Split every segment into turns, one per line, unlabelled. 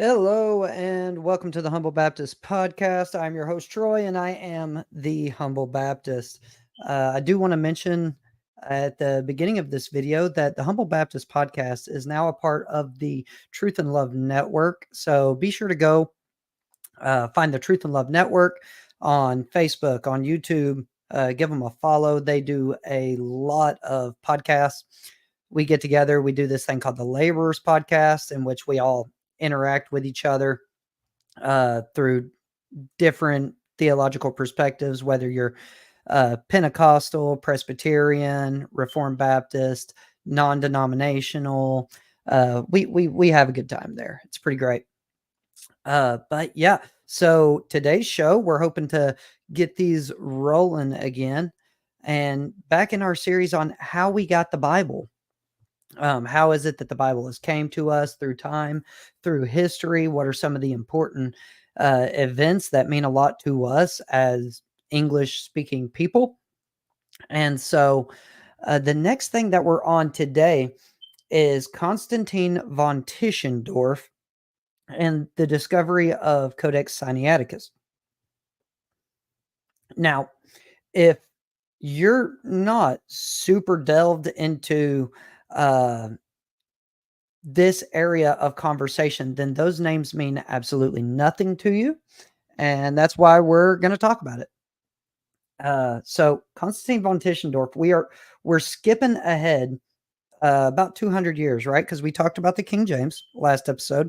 Hello and welcome to the Humble Baptist Podcast. I'm your host, Troy, and I am the Humble Baptist. I do want to mention at the beginning of this video that the Humble Baptist Podcast is now a part of the Truth and Love Network. So be sure to go find the Truth and Love Network on Facebook, on YouTube. Give them a follow. They do a lot of podcasts. We get together, we do this thing called the Laborers Podcast, in which we all interact with each other through different theological perspectives, whether you're Pentecostal, Presbyterian, Reformed Baptist, non-denominational. We have a good time there. It's pretty great. But yeah, so today's show, we're hoping to get these rolling again. And back in our series on how we got the Bible. How is it that the Bible has came to us through time, through history? What are some of the important events that mean a lot to us as English-speaking people? And so the next thing that we're on today is Constantin von Tischendorf and the discovery of Codex Sinaiticus. Now, if you're not super delved into this area of conversation, then those names mean absolutely nothing to you. And that's why we're going to talk about it. So Constantine von Tischendorf, we're skipping ahead about 200 years, right? Because we talked about the King James last episode,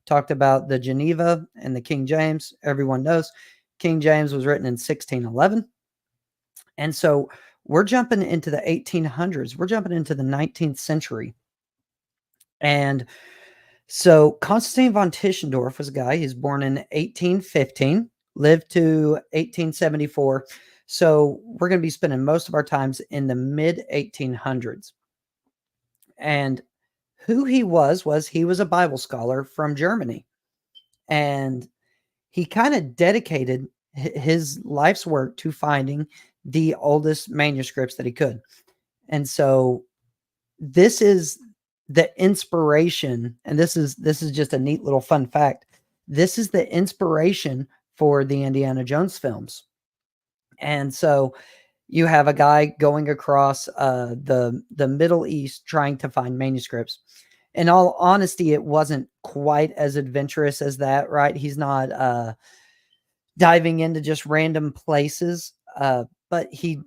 talked about the Geneva and the King James. Everyone knows King James was written in 1611. And so we're jumping into the 1800s. We're jumping into the 19th century. And so Constantin von Tischendorf was a guy. He's born in 1815, lived to 1874. So we're going to be spending most of our times in the mid 1800s. And who he was he was a Bible scholar from Germany. And he kind of dedicated his life's work to finding the oldest manuscripts that he could. And so this is the inspiration, and this is just a neat little fun fact. This is the inspiration for the Indiana Jones films. And so you have a guy going across the Middle East trying to find manuscripts. In all honesty, it wasn't quite as adventurous as that, right? He's not diving into just random places, but he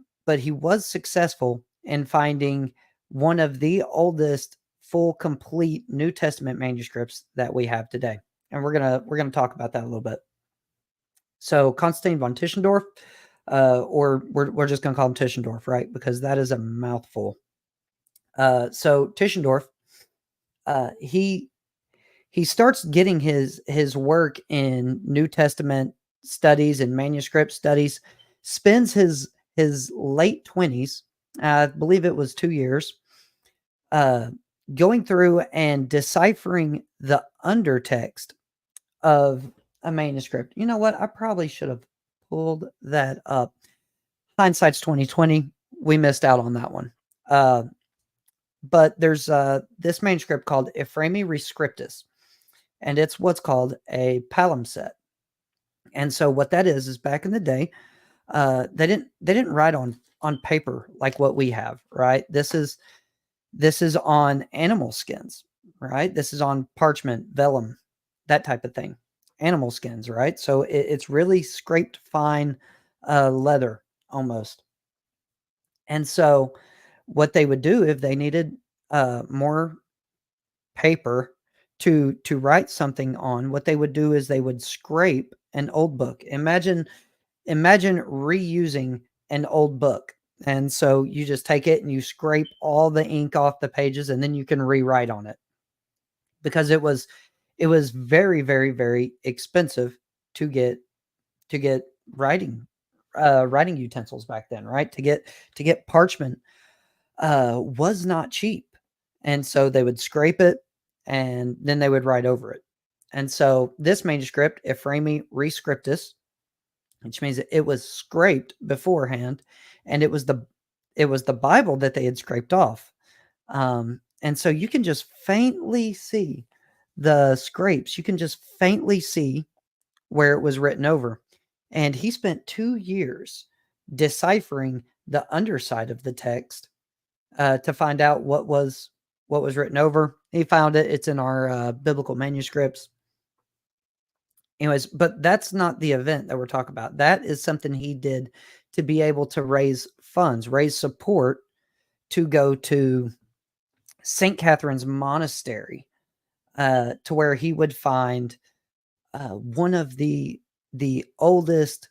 was successful in finding one of the oldest full, complete New Testament manuscripts that we have today. And we're gonna talk about that a little bit. So Constantin von Tischendorf, or we're just gonna call him Tischendorf, right? Because that is a mouthful. So Tischendorf, he starts getting his work in New Testament studies and manuscript studies, spends his late 20s, I believe it was 2 years, going through and deciphering the undertext of a manuscript. You know what? I probably should have pulled that up. Hindsight's 2020. We missed out on that one. But there's this manuscript called Ephraemi Rescriptus, and it's what's called a palimpsest. And so what that is back in the day, they didn't write on paper like what we have, right? This is on animal skins, right? This is on parchment, vellum, that type of thing. Animal skins, right? So it's really scraped fine leather almost. And so what they would do if they needed more paper to write something on, what they would do is they would scrape an old book. Imagine reusing an old book. And so you just take it and you scrape all the ink off the pages, and then you can rewrite on it, because it was very, very, very expensive to get writing utensils back then, right? To get parchment was not cheap. And so they would scrape it and then they would write over it. And so this manuscript, Ephraemi Rescriptus, which means it was scraped beforehand, and it was the Bible that they had scraped off. And so you can just faintly see the scrapes, you can just faintly see where it was written over. And he spent 2 years deciphering the underside of the text to find out what was written over. He found it. It's in our biblical manuscripts. Anyways, but that's not the event that we're talking about. That is something he did to be able to raise funds, raise support to go to St. Catherine's Monastery, to where he would find one of the oldest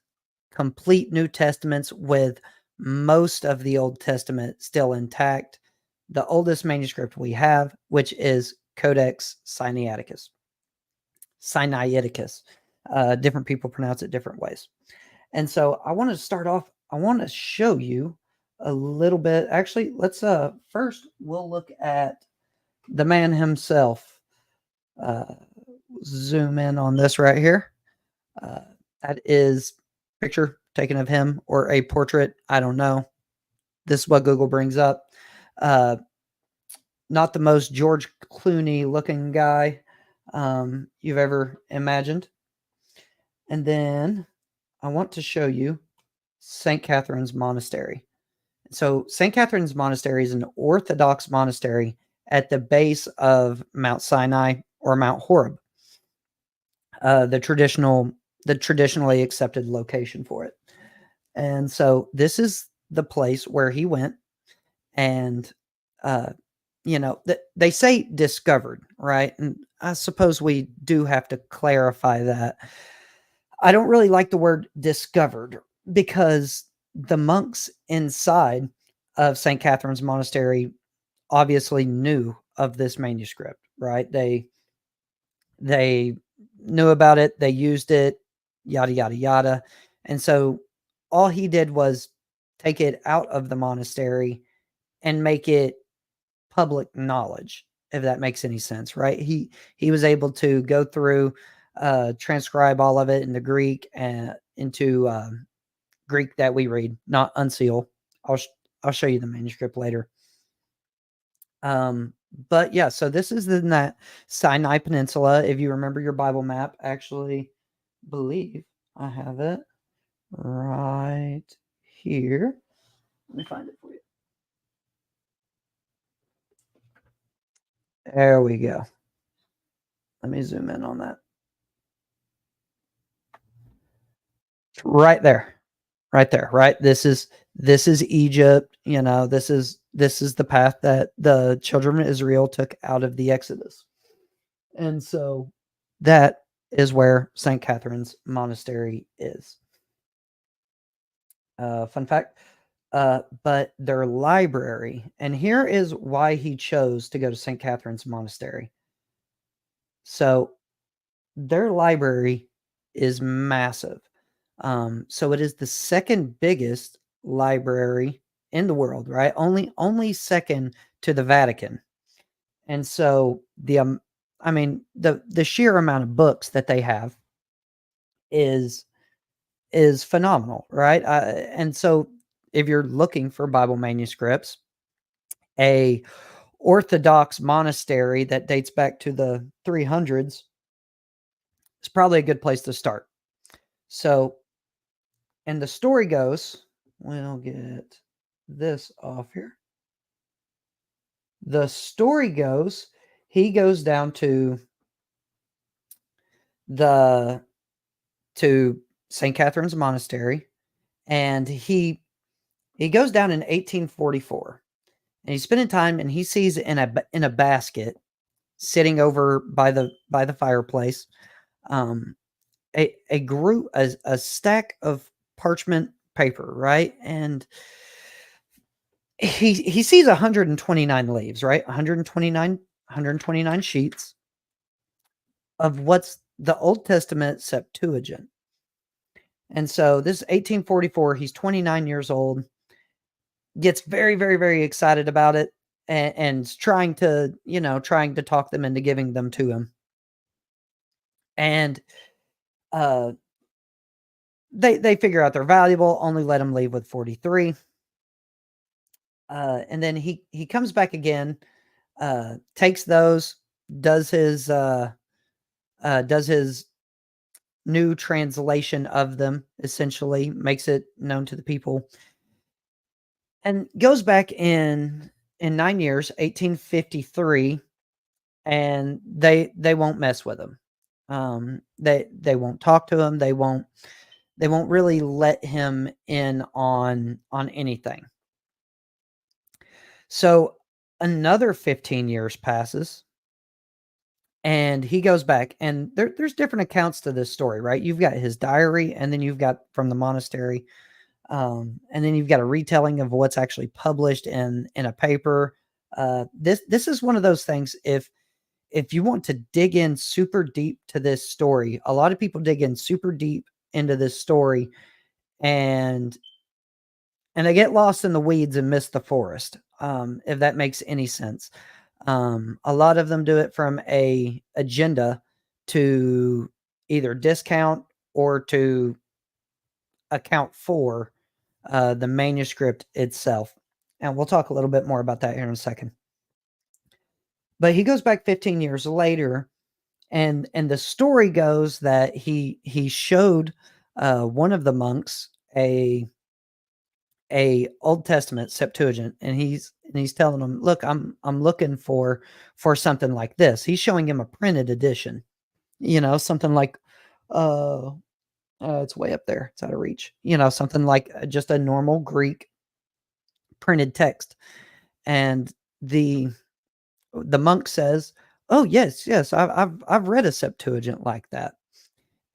complete New Testaments with most of the Old Testament still intact. The oldest manuscript we have, which is Codex Sinaiticus. Sinaiticus. Different people pronounce it different ways. And so I want to start off, I want to show you a little bit. Actually, let's first we'll look at the man himself. Zoom in on this right here. That is a picture taken of him or a portrait. I don't know. This is what Google brings up. Not the most George Clooney looking guy you've ever imagined. And then I want to show you St. Catherine's Monastery. So St. Catherine's Monastery is an Orthodox monastery at the base of Mount Sinai or Mount Horeb, the traditionally accepted location for it. And so this is the place where he went and, they say discovered, right? And I suppose we do have to clarify that. I don't really like the word discovered because the monks inside of St. Catherine's Monastery obviously knew of this manuscript, right? They knew about it, they used it, yada, yada, yada. And so all he did was take it out of the monastery and make it public knowledge, if that makes any sense, right? He was able to go through, transcribe all of it into Greek and into Greek that we read, not unseal. I'll show you the manuscript later. But yeah, so this is in that Sinai Peninsula. If you remember your Bible map, actually believe I have it right here. Let me find it for you. There we go. Let me zoom in on that. Right there. Right there, right? This is Egypt, this is the path that the children of Israel took out of the Exodus. And so that is where St. Catherine's Monastery is. Fun fact, but their library, and here is why he chose to go to St. Catherine's Monastery. So their library is massive. So it is the second biggest library in the world, right? Only second to the Vatican. And so the sheer amount of books that they have is phenomenal, right? And so if you're looking for Bible manuscripts, a Orthodox monastery that dates back to the 300s is probably a good place to start. So, and the story goes, we'll get this off here. The story goes, he goes down to St. Catherine's Monastery, and he goes down in 1844, and he's spending time, and he sees in a basket sitting over by the fireplace, a stack of parchment paper, right? And he sees 129 leaves, right? 129 sheets of what's the Old Testament Septuagint. And so this is 1844, he's 29 years old, gets very, very, very excited about it, and trying to talk them into giving them to him. And they figure out they're valuable, only let him leave with 43. And then he comes back again, takes those, does his does his new translation of them, essentially makes it known to the people, and goes back in 9 years, 1853, and they won't mess with him. They won't talk to him. They won't really let him in on anything. So another 15 years passes, and he goes back, and there's different accounts to this story, right? You've got his diary, and then you've got from the monastery, and then you've got a retelling of what's actually published in a paper. This is one of those things. If you want to dig in super deep to this story, a lot of people dig in super deep into this story, and they get lost in the weeds and miss the forest. If that makes any sense. A lot of them do it from a agenda to either discount or to account for the manuscript itself. And we'll talk a little bit more about that here in a second. But he goes back 15 years later, and the story goes that he showed one of the monks a Old Testament Septuagint, and he's telling him, "Look, I'm looking for something like this." He's showing him a printed edition, something like, uh, it's way up there, it's out of reach, something like just a normal Greek printed text, and the monk says, "Oh yes, yes, I've read a Septuagint like that,"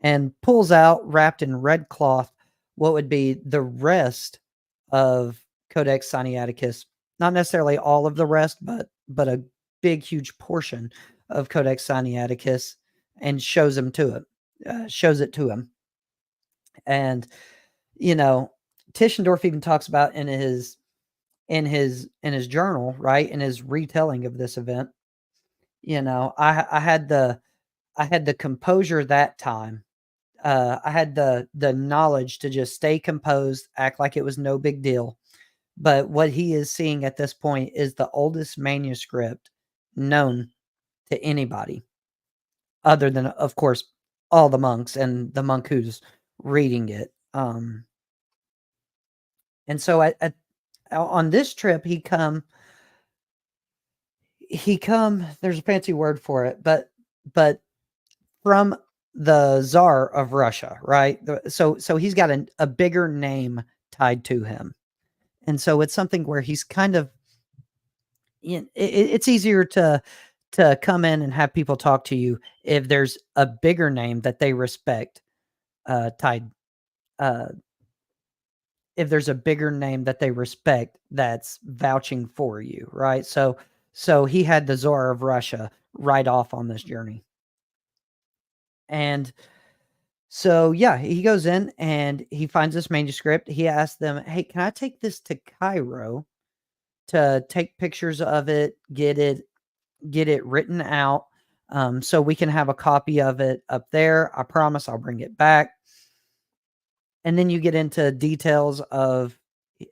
and pulls out, wrapped in red cloth, what would be the rest of Codex Sinaiticus. Not necessarily all of the rest, but a big, huge portion of Codex Sinaiticus, and shows it to him. And Tischendorf even talks about in his journal, right, in his retelling of this event. I had the composure that time. I had the knowledge to just stay composed, act like it was no big deal. But what he is seeing at this point is the oldest manuscript known to anybody, other than, of course, all the monks and the monk who's reading it. And so on this trip, he come. There's a fancy word for it, but from the Tsar of Russia, right? So he's got a bigger name tied to him. And so it's something where he's kind of, it's easier to come in and have people talk to you if there's a bigger name that they respect, tied, uh, if there's a bigger name that they respect that's vouching for you, right? So he had the Tsar of Russia right off on this journey. And so, yeah, he goes in and he finds this manuscript. He asks them, "Hey, can I take this to Cairo to take pictures of it, get it written out, so we can have a copy of it up there? I promise I'll bring it back." And then you get into details of,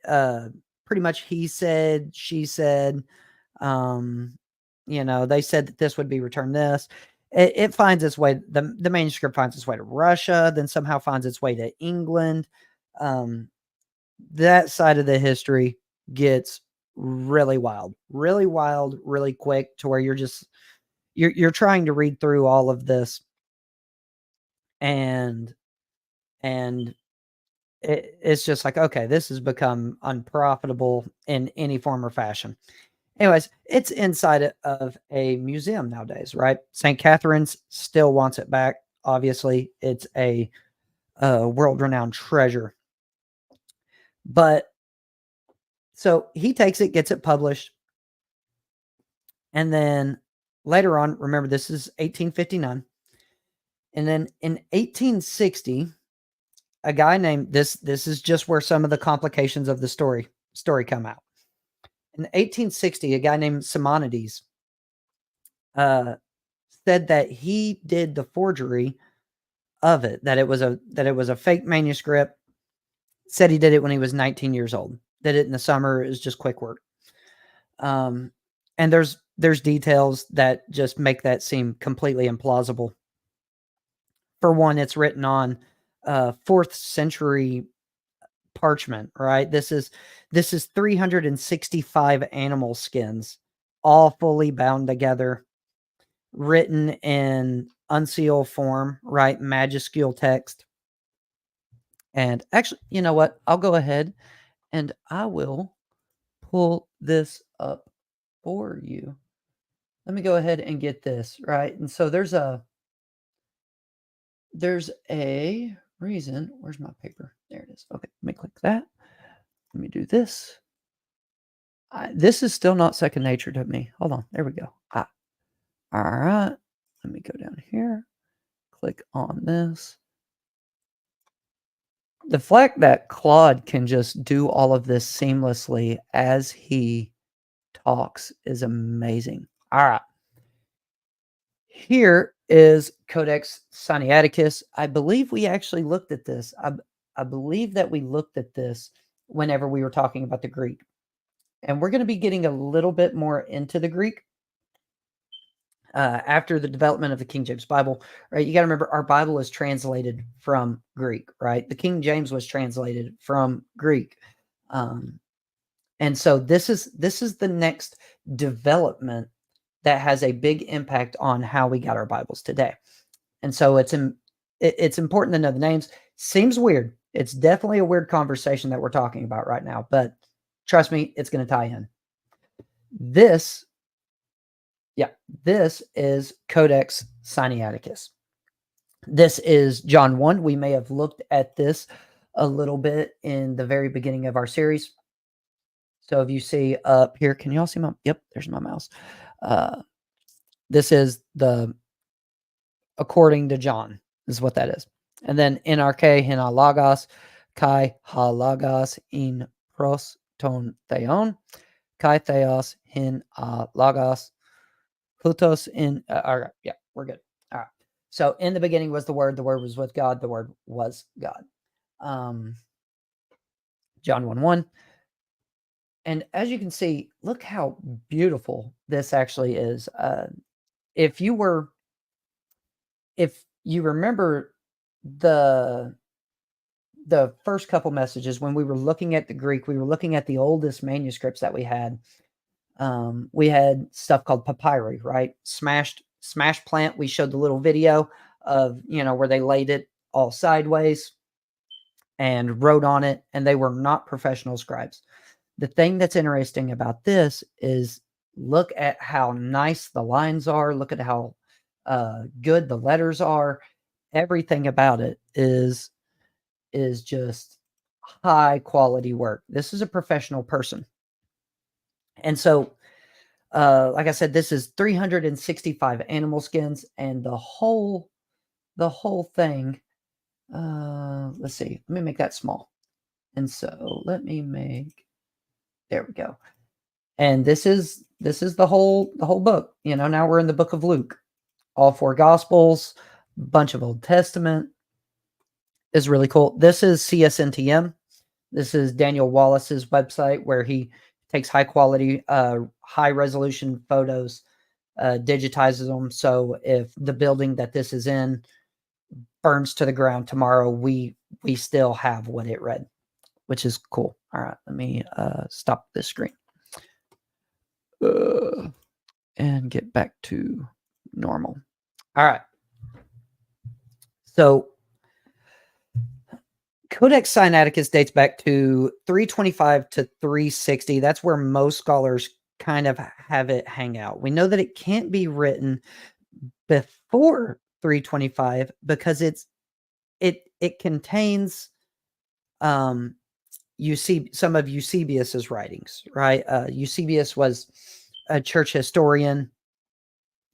uh, pretty much he said, she said, um, they said that this would be returned this. It finds its way, the manuscript finds its way to Russia, then somehow finds its way to England. Um, that side of the history gets really wild, really quick, to where you're trying to read through all of this, and and it's just like, okay, this has become unprofitable in any form or fashion. Anyways, it's inside of a museum nowadays, right? St. Catherine's still wants it back. Obviously, it's a world-renowned treasure. But so he takes it, gets it published, and then later on, remember this is 1859, and then in 1860, a guy named, this is just where some of the complications of the story come out. In 1860, a guy named Simonides uh, said that he did the forgery of it, that it was a fake manuscript. Said he did it when he was 19 years old. Did it in the summer. It was just quick work. And there's details that just make that seem completely implausible. For one, it's written on 4th century parchment, right? This is 365 animal skins, all fully bound together, written in uncial form, right? Majuscule text. And actually, you know what? I'll go ahead and I will pull this up for you. Let me go ahead and get this, right? And so there's a reason. Where's my paper? There it is. Okay, let me click that. Let me do this. This is still not second nature to me. Hold on. There we go. All right. Let me go down here. Click on this. The fact that Claude can just do all of this seamlessly as he talks is amazing. All right. Here is Codex Sinaiticus. I believe we actually looked at this. I believe that we looked at this whenever we were talking about the Greek. And we're going to be getting a little bit more into the Greek after the development of the King James Bible, right? You got to remember our Bible is translated from Greek, right? The King James was translated from Greek. And so this is the next development that has a big impact on how we got our Bibles today. And so it's important to know the names. Seems weird. It's definitely a weird conversation that we're talking about right now, but trust me, it's going to tie in. This is Codex Sinaiticus. This is John 1. We may have looked at this a little bit in the very beginning of our series. So if you see up here, can you all see my, yep, there's my mouse. This is the according to John, is what that is. And then NRK hin logos, kai ha logos in pros ton theon, kai theos hin logos, hutos in, all right, yeah, we're good. All right. So in the beginning was the Word was with God, the Word was God. John 1:1. And as you can see, look how beautiful this actually is. If you remember the first couple messages when we were looking at the Greek, we were looking at the oldest manuscripts that we had. We had stuff called papyri, right? Smashed plant. We showed the little video of, where they laid it all sideways and wrote on it, and they were not professional scribes. The thing that's interesting about this is look at how nice the lines are. Look at how good the letters are. Everything about it is just high quality work. This is a professional person. And so, like I said, this is 365 animal skins, and the whole thing, let's see, let me make that small. And so there we go. And this is the whole book. Now we're in the book of Luke. All 4 gospels, bunch of Old Testament. Is really cool. This is CSNTM. This is Daniel Wallace's website where he takes high quality, high resolution photos, digitizes them. So if the building that this is in burns to the ground tomorrow, we still have what it read, which is cool. All right, let me stop this screen and get back to normal. All right. So Codex Sinaiticus dates back to 325 to 360. That's where most scholars kind of have it hang out. We know that it can't be written before 325 because it contains you see some of Eusebius's writings, right? Eusebius was a church historian.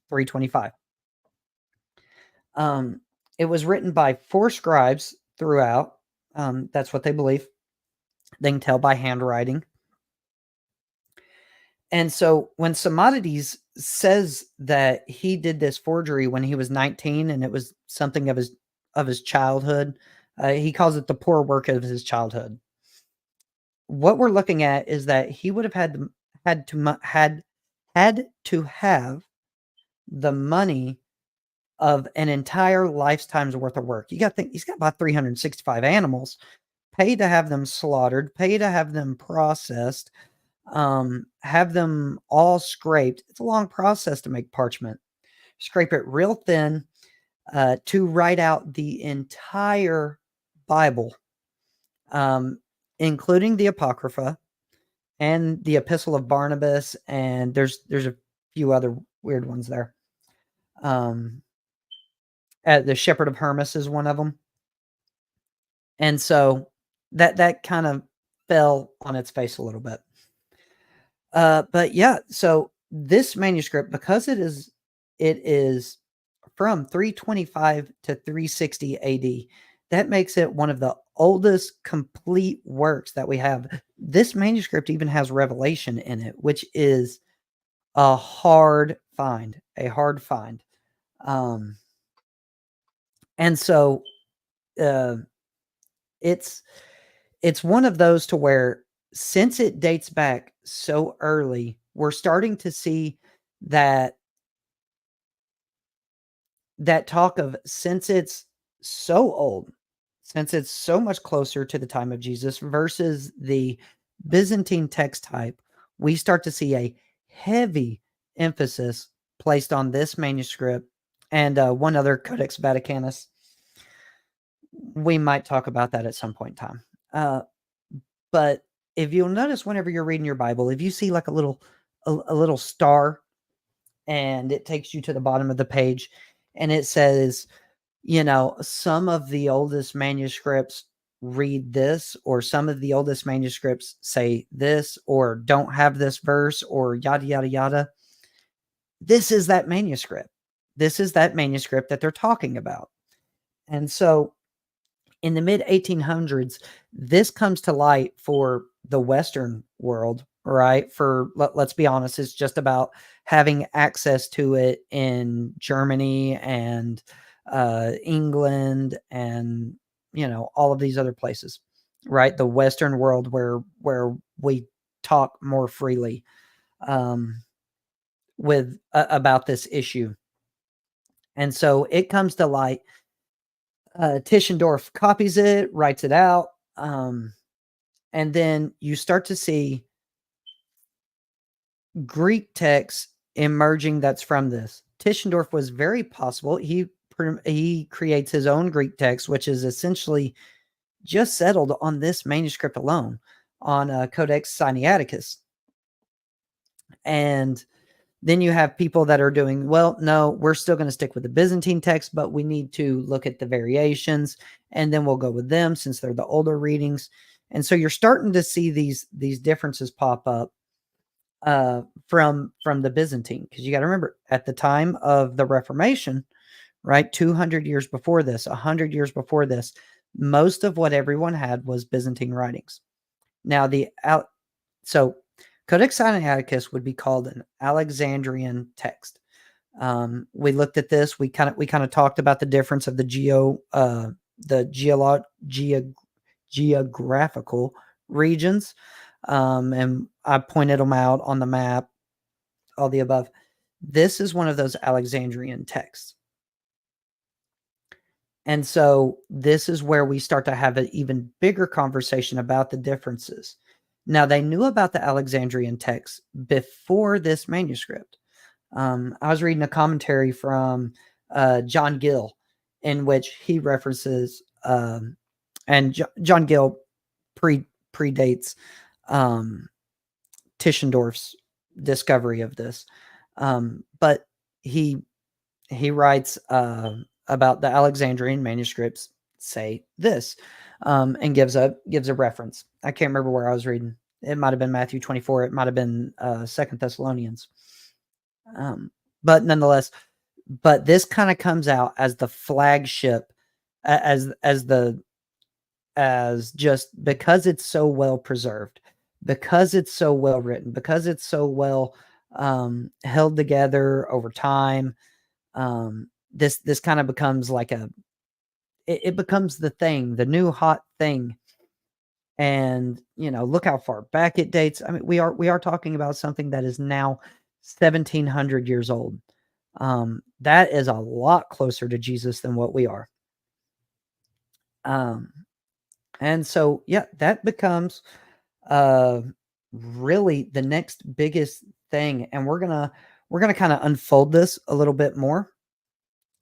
325. It was written by 4 scribes throughout. That's what they believe. They can tell by handwriting. And so when Simonides says that he did this forgery when he was 19 and it was something of his childhood, he calls it the poor work of his childhood. What we're looking at is that he would have had to have the money of an entire lifetime's worth of work. You got to think he's got about 365 animals, pay to have them slaughtered, pay to have them processed, have them all scraped. It's a long process to make parchment. Scrape it real thin to write out the entire Bible, including the Apocrypha and the Epistle of Barnabas, and there's a few other weird ones there. The Shepherd of Hermas is one of them. And so that kind of fell on its face a little bit. But yeah, so this manuscript, because it is from 325 to 360 AD, that makes it one of the oldest complete works that we have. This manuscript even has Revelation in it, which is a hard find. And so it's one of those to where, since it dates back so early, we're starting to see that talk of, since it's so old, since it's so much closer to the time of Jesus versus the Byzantine text type, we start to see a heavy emphasis placed on this manuscript and one other, Codex Vaticanus. We might talk about that at some point in time. But if you'll notice, whenever you're reading your Bible, if you see like a little star and it takes you to the bottom of the page and it says, some of the oldest manuscripts read this, or some of the oldest manuscripts say this, or don't have this verse, or yada, yada, yada. This is that manuscript. This is that manuscript that they're talking about. And so in the mid 1800s, this comes to light for the Western world, right? Let's be honest, it's just about having access to it in Germany and England and, all of these other places, right? The Western world where we talk more freely about this issue. And so it comes to light. Tischendorf copies it, writes it out, and then you start to see Greek texts emerging that's from this. Tischendorf was very possible. He creates his own Greek text, which is essentially just settled on this manuscript alone, on Codex Sinaiticus. And then you have people that are doing, well, no, we're still going to stick with the Byzantine text, but we need to look at the variations, and then we'll go with them since they're the older readings. And so you're starting to see these differences pop up from the Byzantine, because you got to remember, at the time of the Reformation, right, 200 years before this, 100 years before this, most of what everyone had was Byzantine writings. Now so Codex Sinaiticus would be called an Alexandrian text. We looked at this. We kind of talked about the difference of the geographical regions, and I pointed them out on the map, all the above. This is one of those Alexandrian texts. And so this is where we start to have an even bigger conversation about the differences. Now, they knew about the Alexandrian text before this manuscript. I was reading a commentary from John Gill, in which he references, and John Gill predates Tischendorf's discovery of this, but he writes about the Alexandrian manuscripts say this, and gives a reference. I can't remember where I was reading. It might have been Matthew 24. It might have been 2 Thessalonians. But nonetheless, this kind of comes out as the flagship, as just because it's so well preserved, because it's so well written, because it's so well held together over time. This kind of becomes like it becomes the new hot thing. And, look how far back it dates. I mean, we are talking about something that is now 1700 years old. That is a lot closer to Jesus than what we are. And so, yeah, that becomes really the next biggest thing. And we're gonna kind of unfold this a little bit more.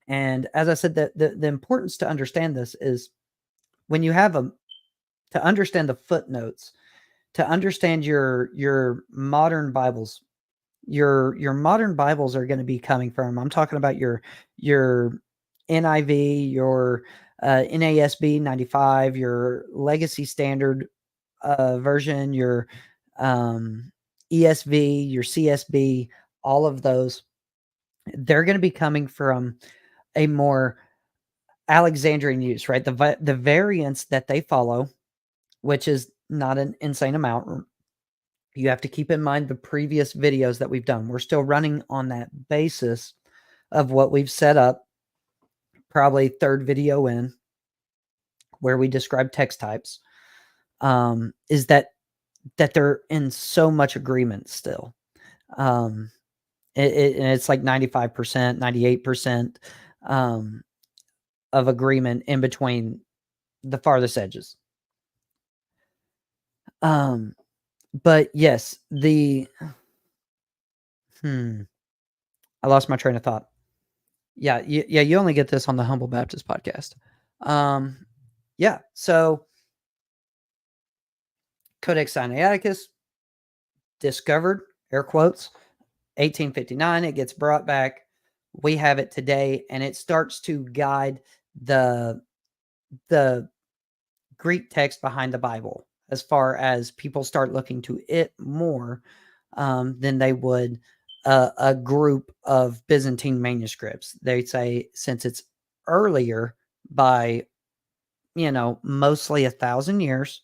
And as I said, the importance to understand this is when you have to understand the footnotes, to understand your modern Bibles, your modern Bibles are going to be coming from. I'm talking about your NIV, your NASB 95, your Legacy Standard version, your ESV, your CSB, all of those. They're going to be coming from a more Alexandrian use, right? The variants that they follow, which is not an insane amount. You have to keep in mind the previous videos that we've done. We're still running on that basis of what we've set up, probably third video in, where we describe text types, is that they're in so much agreement still. It's like 95%, 98% of agreement in between the farthest edges. But yes, I lost my train of thought. Yeah, you only get this on the Humble Baptist podcast. Yeah, so Codex Sinaiticus, discovered, air quotes, 1859, it gets brought back. We have it today, and it starts to guide the Greek text behind the Bible as far as people start looking to it more than they would a group of Byzantine manuscripts. They'd say, since it's earlier by, mostly 1,000 years,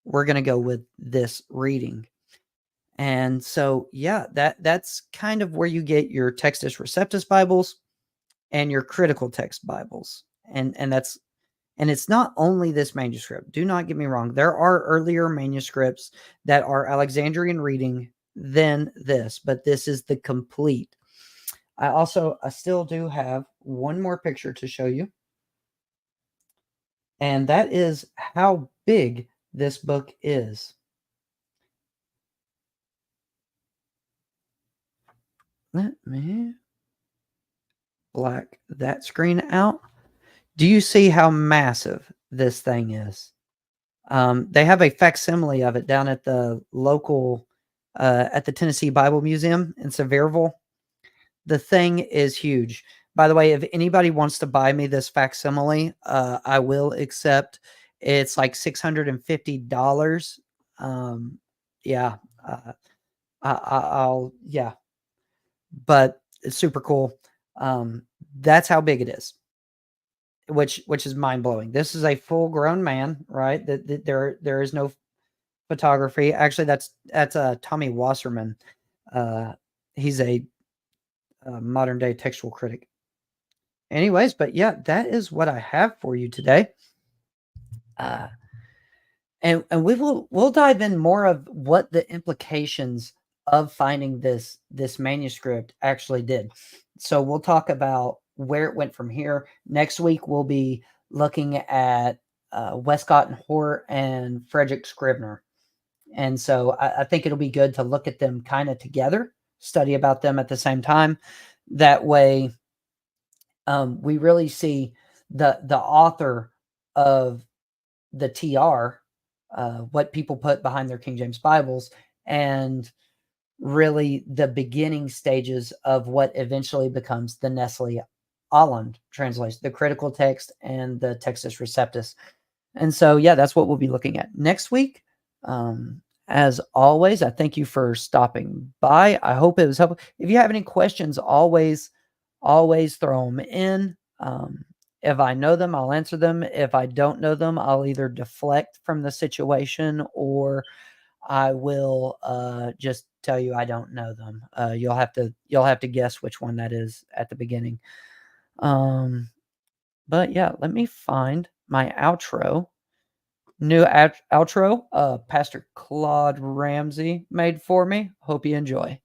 we're going to go with this reading. And so, yeah, that's kind of where you get your Textus Receptus Bibles and your critical text Bibles. And it's not only this manuscript. Do not get me wrong. There are earlier manuscripts that are Alexandrian reading than this, but this is the complete. I still do have one more picture to show you. And that is how big this book is. Let me black that screen out. Do you see how massive this thing is? They have a facsimile of it down at the local, at the Tennessee Bible Museum in Sevierville. The thing is huge. By the way, if anybody wants to buy me this facsimile, I will accept. It's like $650. Yeah, I'll yeah, but it's super cool. That's how big it is, which is mind blowing. This is a full grown man, right? That there is no photography. Actually, that's Tommy Wasserman. He's a modern day textual critic. Anyways, but yeah, that is what I have for you today. And we'll dive in more of what the implications of finding this manuscript actually did. So we'll talk about where it went from here. Next week we'll be looking at Westcott and Hort and Frederick Scribner. And so I think it'll be good to look at them kind of together, study about them at the same time. That way, we really see the author of the TR, what people put behind their King James Bibles, and really the beginning stages of what eventually becomes the Nestle-Aland translation, the critical text and the Textus Receptus. And so, yeah, that's what we'll be looking at next week. As always, I thank you for stopping by. I hope it was helpful. If you have any questions, always throw them in. If I know them, I'll answer them. If I don't know them, I'll either deflect from the situation or I will just tell you I don't know them. You'll have to guess which one that is at the beginning. But yeah, let me find my outro. New outro, Pastor Claude Ramsey made for me. Hope you enjoy.